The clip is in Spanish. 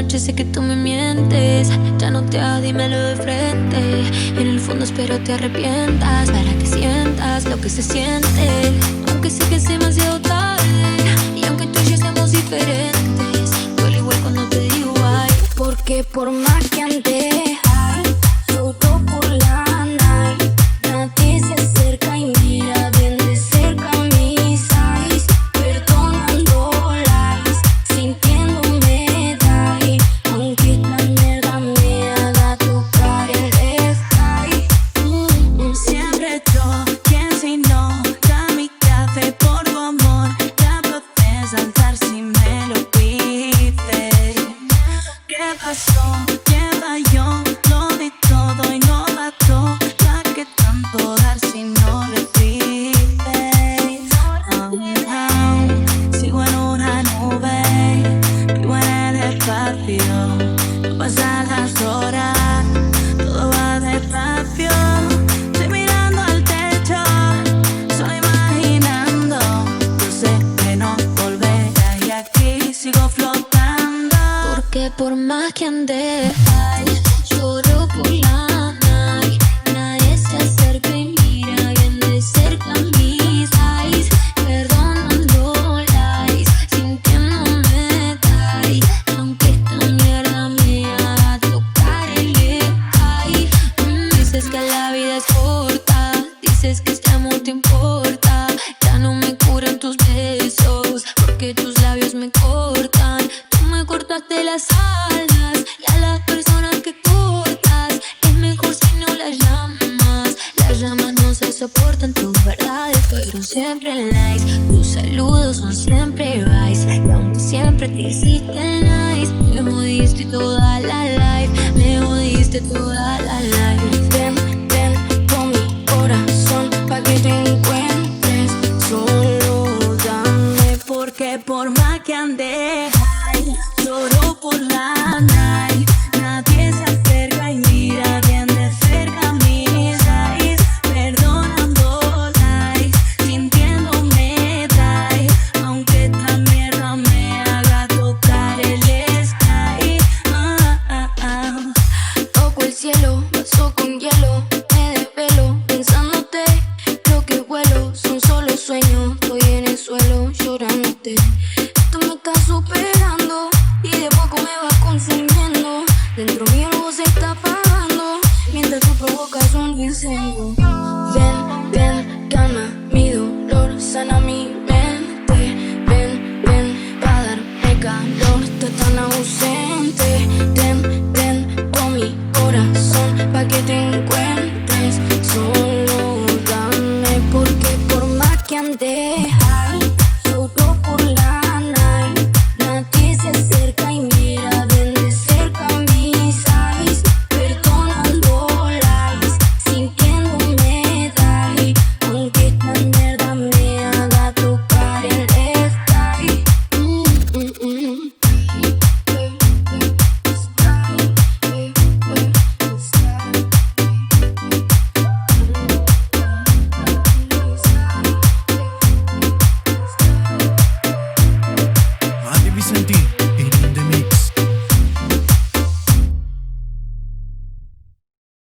noche sé que tú me mientes. Ya no te hagas, dímelo de frente. En el fondo espero te arrepientas, para que sientas lo que se siente. Aunque sé que es demasiado tarde, y aunque tú y yo seamos diferentes, duele igual cuando te digo ay. Porque por más que ande high, lloro por la night. Nadie se acerca y mira bien de cerca mis eyes. Perdonando lies, sintiéndome die. Aunque esta mierda me haga tocar el sky. Siempre yo, quien si no da mi café por tu amor, ya puedes saltar si me lo pides. ¿Qué pasó? ¿Qué falló? Lo di todo y no bastó. ¿Para qué tanto dar si no repites? Sigo en una nube, vivo en el espacio. No pasan las horas, todo va despacio. Estoy mirando al techo, solo imaginando. Yo sé que no volverás y aquí sigo flotando. Porque por más que ande high, lloro por la night. Nadie se acerca y mira bien de cerca mis eyes. Perdonando lies, sintiéndome die. Aunque esta mierda me haga tocar el sky. Dices que la vida es corta, dices que este amor te importa. Ya no me curan tus besos, porque tus labios me cortan. Tú me cortaste las alas, y a las personas que cortas es mejor si no las llamas. Las llamas no se soportan, tus verdades fueron siempre lies. Tus saludos son siempre byes, y aunque siempre te hiciste nice, me jodiste toda la life, me jodiste toda la life. Ven con mi corazón pa' que te encuentres. Solo dame. Porque por más que ande high, lloro por la night. Nadie se acerca y mira bien de cerca mis eyes. Perdonando lies, sintiéndome die. Aunque esta mierda me haga tocar el sky. Toco el cielo, vaso con hielo. Me desvelo pensándote. Creo que vuelo, son solo sueños. Estoy en el suelo llorándote. Esto me está superando y de poco me va consumiendo. Dentro mío algo se está apagando mientras tú provocas un incendio. Ven, calma mi dolor, sana mi mente. Ven, pa' darme calor, estás tan ausente. Ten con mi corazón pa' que te